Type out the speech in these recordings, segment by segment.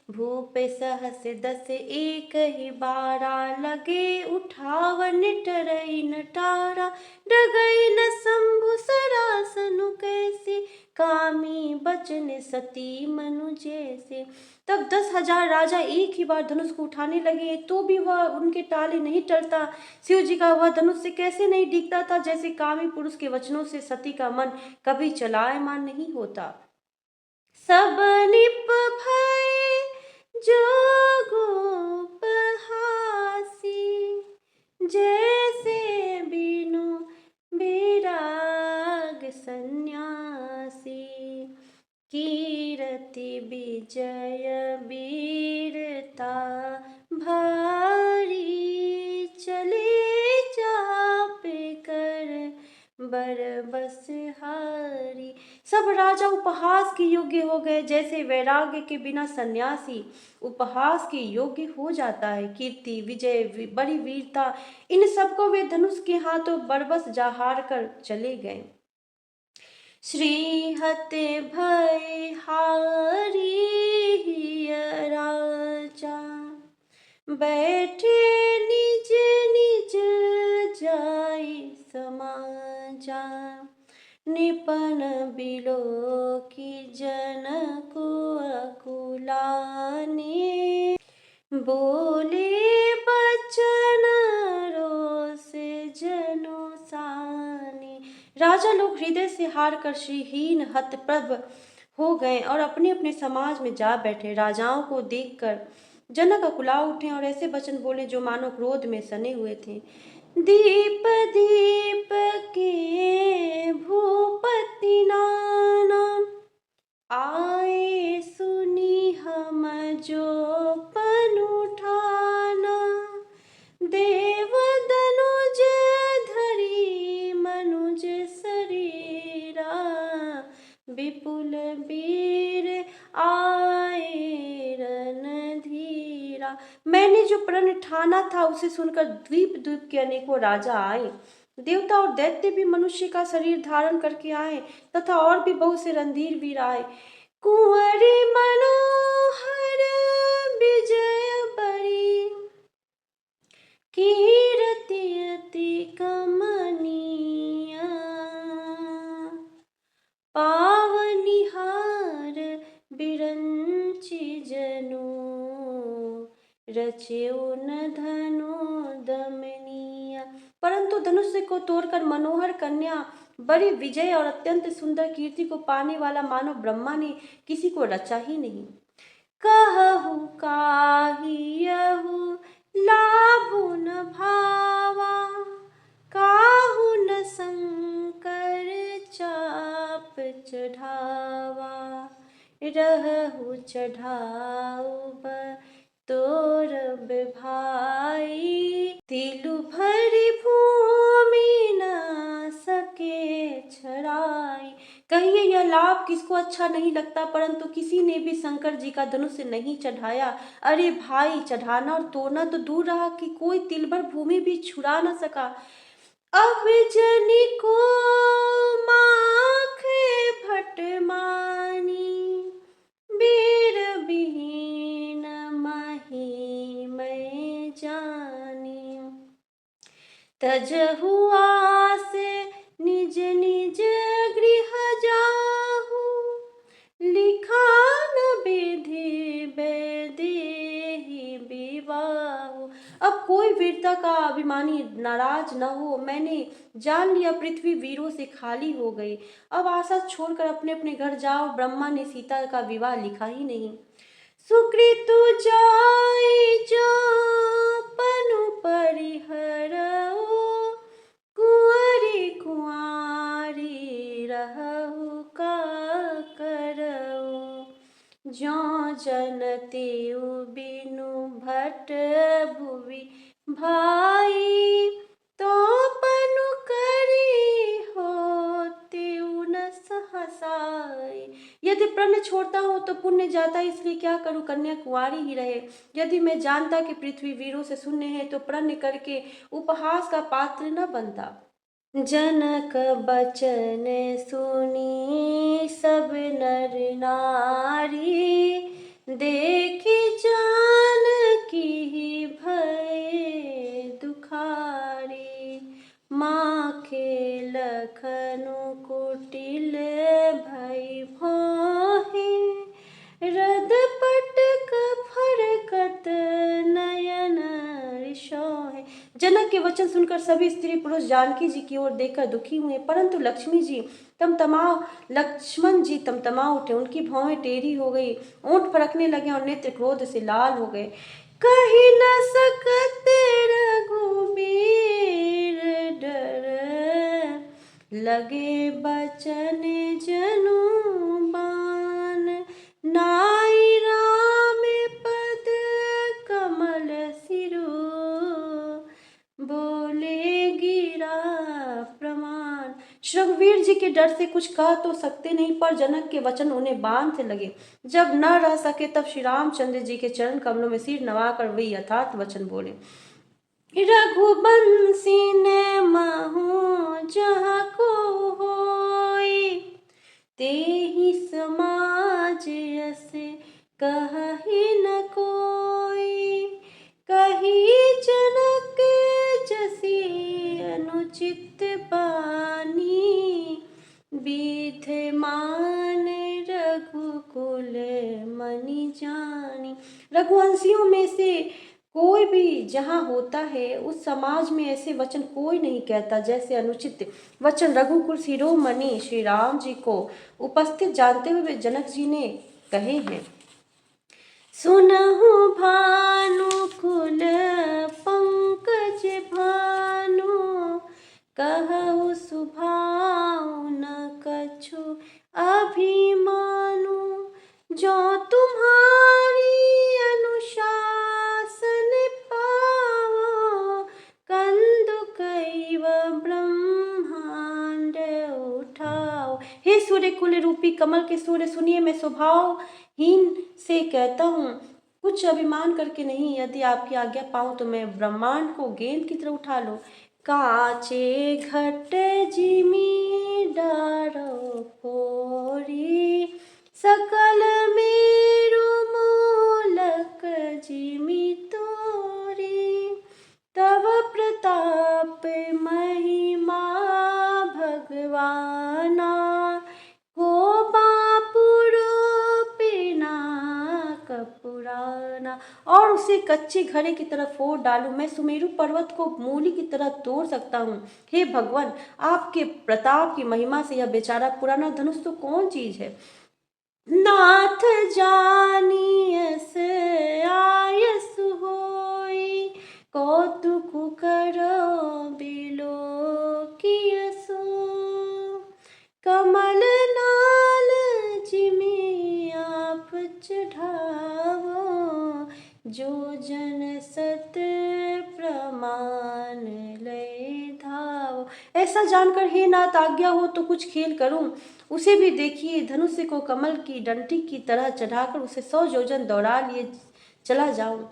भूप सहस दस एक ही बारा, लगे उठावन टरई नटारा। डगई न शंभु सरासनु कैसे, कामी बचन सती मनु जैसे। तब 10,000 राजा एक ही बार धनुष को उठाने लगे, तो भी वह उनके टाले नहीं टलता। शिव जी का वह धनुष से कैसे नहीं दिखता था, जैसे कामी पुरुष के वचनों से सती का मन कभी चलायमान नहीं होता। सब निप भय जोगोपहासी, जैसे बिनु विराग सन्यासी। कीरति विजय वीरता भारी, चले चाप कर बरबस हारी। सब राजा उपहास के योग्य हो गए, जैसे वैराग्य के बिना सन्यासी उपहास के योग्य हो जाता है। कीर्ति विजय बड़ी वीरता, इन सबको वे धनुष के हाथों बरबस जा हार कर चले गए। श्रीहते भय हारी राजा, बैठे निज निज जाय समाजा। निपन बिलो की जनको अकुलाने, बोले बचन रोष जनु साने। राजा लोग हृदय से हार कर श्रीहीन हतप्रभ हो गए और अपने अपने समाज में जा बैठे। राजाओं को देखकर जनक अकुला उठे और ऐसे वचन बोले जो मानो क्रोध में सने हुए थे। दीप दीप के भूपति नाना, आए सुनी हम जो पन उठाना। देव दनुज धरी मनुज शरीरा, विपुल वीर आए रणधीरा। मैंने जो प्रण ठाना था उसे सुनकर द्वीप द्वीप के अनेकों राजा आए। देवता और दैत्य भी मनुष्य का शरीर धारण करके आए तथा और भी बहुत से रणधीर वीर आए। कुंवरी मनोहर विजय बरी, कीरति अति कमनीय। पावनिहार बिरंचि जनु, रचेउ न धनु दमनीय। परंतु धनुष को तोड़कर मनोहर कन्या, बड़ी विजय और अत्यंत सुंदर कीर्ति को पाने वाला मानो ब्रह्मा ने किसी को रचा ही नहीं। कहु काहियहु लाभु न भावा, काहु न शंकर चाप चढ़ावा। रहु चढ़ाऊ तोरब भाई, तिलु भरी भूमि न सके छड़ाई। कहिए यह लाभ किसको अच्छा नहीं लगता, परंतु किसी ने भी शंकर जी का धनुष नहीं चढ़ाया। अरे भाई, चढ़ाना और तोड़ना तो दूर रहा कि कोई तिलभर भूमि भी छुड़ा न सका। अब जनी को माखे भट मानी, वीर विहीन मही मैं जानी। तजहु आसे निज निज गृह जाहु, लिखा न विधि बेदेहि विवाहु। अब कोई वीरता का अभिमानी नाराज न हो। मैंने जान लिया पृथ्वी वीरों से खाली हो गई। अब आशा छोड़कर अपने अपने घर जाओ। ब्रह्मा ने सीता का विवाह लिखा ही नहीं। सुकृतु जाय जो पनु परिहरऊ, कुंवरी कुंवारी रहु का करऊ। ज्यों जनतेउ बिनु भट भुवि भाई, तो पनु करी होतेउ न सहसाई। यदि प्रण छोड़ता हूँ तो पुण्य जाता, इसलिए क्या करूँ, कन्या कुंवारी ही रहे। यदि मैं जानता कि पृथ्वी वीरों से शून्य है तो प्रण करके उपहास का पात्र न बनता। जनक बचन सुनी सब नर नारी, देखी जनक के वचन सुनकर सभी स्त्री पुरुष जानकी जी की ओर देखकर दुखी हुए, परंतु लक्ष्मण जी तमतमा उठे। उनकी भौहें टेढ़ी हो गई, ओंठ फड़कने लगे और नेत्र क्रोध से लाल हो गए। कही न सकते रघुबीर डर, लगे बचन जनु बान। नाई राम पद कमल सिरु, बोले गिरा प्रमाण। रघुवीर जी के डर से कुछ कह तो सकते नहीं, पर जनक के वचन उन्हें बांध से लगे। जब न रह सके तब श्री रामचंद्र जी के चरण कमलों में सिर नवाकर वही यथार्थ वचन बोले। रघुबंसी ने महु जहाँ को होई, तेहि समाज यसे कहि न कोई। कही जनक जसी अनुचित बानी, विध मान रघुकुल मनि जानी। रघुवंशियों में से कोई भी जहाँ होता है उस समाज में ऐसे वचन कोई नहीं कहता जैसे अनुचित वचन रघुकुल शिरोमणि श्री राम जी को उपस्थित जानते हुए जनक जी ने कहे हैं। सुनहु भानुकुल पंकज भानु, कहु सुभाउ न कछु अभिमानु। जो तुम्हारी अनुशासन पाओ, कंदु कैव ब्रह्मांड उठाओ। हे सूर्य कुल रूपी कमल के सूर्य, सुनिए मैं स्वभावहीन से कहता हूँ, कुछ अभिमान करके नहीं। यदि आपकी आज्ञा पाऊं तो मैं ब्रह्मांड को गेंद की तरह उठा लूं। काचे घट जिमी डारो फोरी, सकल मेरु मूलक जिमी तोरी। तव प्रताप महिमा भगवाना, को बापुरो पिना कपुराना। और उसे कच्चे घड़े की तरह फोड़ डालूं, मैं सुमेरु पर्वत को मूली की तरह तोड़ सकता हूँ। हे भगवान, आपके प्रताप की महिमा से यह बेचारा पुराना धनुष तो कौन चीज है। नाथ जानियस आयस होई, कौतुक करो बिलो कियसो। कमल नाल जिमी आप चढ़ावो, जो जन सत प्रमाण ले धावो। ऐसा जानकर हे नाथ आज्ञा हो तो कुछ खेल करूं। उसे भी देखिए, धनुष को कमल की डंटी की तरह चढ़ाकर उसे 100 योजन दौड़ा लिए चला जाऊं।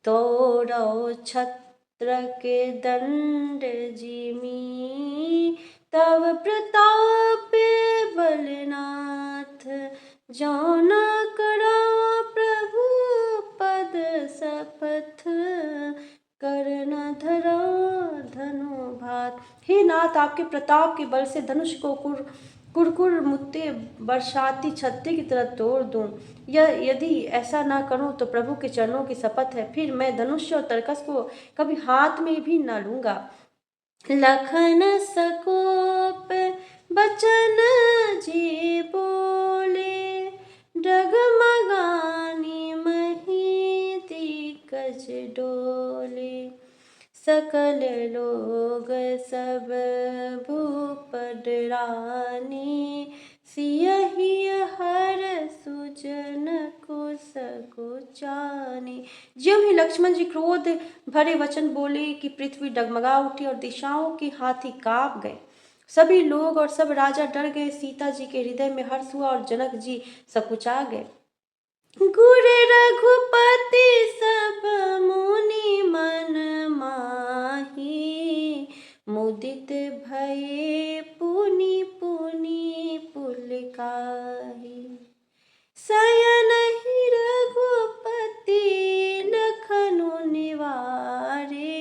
तोड़ो छत्र के दंड जिमी, तव प्रताप बलनाथ। जो न करो प्रभु पद शपथ, कर न धरो धनु भात। हे नाथ, आपके प्रताप के बल से धनुष को कुरकुर मुत्ते बरसाती छत्ते की तरह तोड़ दूं। यदि ऐसा ना करूं तो प्रभु के चरणों की शपथ है, फिर मैं धनुष और तरकस को कभी हाथ में भी ना लूंगा। लखन सकोप बचन जी बोले, डगमगानी मही दिग्गज डोले। सकल लोग सब भूपद रानी, सियहि हर सुजन कुसकुचानी। ज्यों ही लक्ष्मण जी क्रोध भरे वचन बोले कि पृथ्वी डगमगा उठी और दिशाओं के हाथी कांप गए। सभी लोग और सब राजा डर गए। सीता जी के हृदय में हर्ष हुआ और जनक जी सकुचा गए। गुर रघुपति सब मुनि मन माही, मुदित भये पुनि पुनि पुलकाहि। शयन ही रघुपति लखनु निवारे,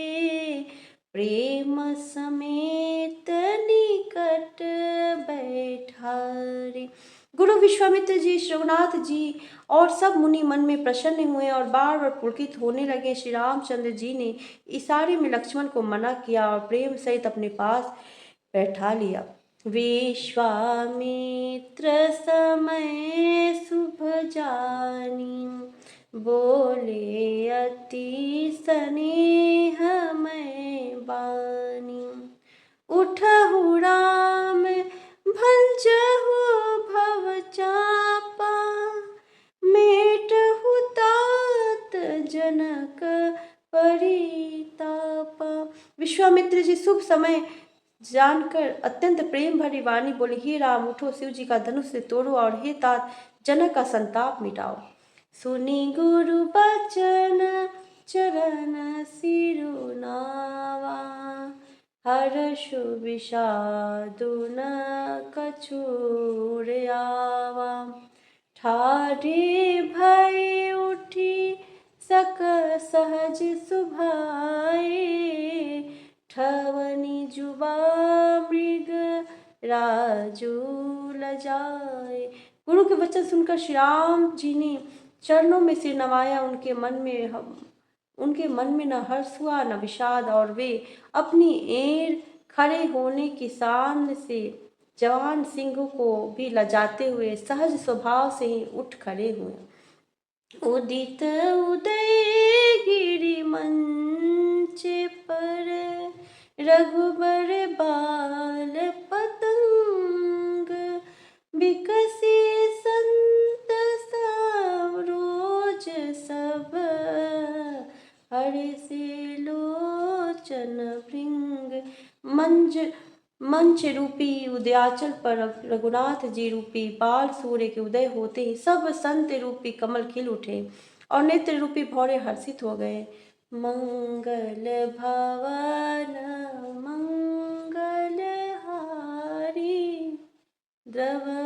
प्रेम समेत निकट बैठारे। गुरु विश्वामित्र विश्वामित्र जी, श्री रघुनाथ जी और सब मुनि मन में प्रसन्न हुए और बार बार पुलकित होने लगे। श्री रामचंद्र जी ने इशारे में लक्ष्मण को मना किया और प्रेम सहित अपने पास बैठा लिया। विश्वामित्र समय शुभ जानी, बोले अति स्नेहमय बानी। उठहु राम भंजहु भव चापा, मेटहु तात जनक परितापा। विश्वामित्र जी शुभ समय जानकर अत्यंत प्रेम भरी वाणी बोले, हे राम उठो, शिव जी का धनुष से तोड़ो और हे तात जनक का संताप मिटाओ। सुनी गुरु बचन चरण सिरुनावा, हर्षु विषादु न कछुर आवा। ठाढ़े भय उठी सक सहज सुभाए, ठवनी जुबा मृग राजू लजाए। गुरु के वचन सुनकर श्री राम जी ने चरणों में सिर नवाया। उनके मन में न हर्ष हुआ न विषाद, और वे अपनी एड़ खड़े होने की शान से जवान सिंह को भी लजाते हुए सहज स्वभाव से ही उठ खड़े हुए। उदित उदय गिरि मंच पर, रघुबर बाल पतंग। बिकसी संत सरोज सब, हर्षि लोचन भृंग। मंच रूपी उदयाचल पर रघुनाथ जी रूपी बाल सूर्य के उदय होते ही सब संत रूपी कमल खिल उठे और नेत्र रूपी भौरे हर्षित हो गए। मंगल भवन मंगल हारी, द्रवहु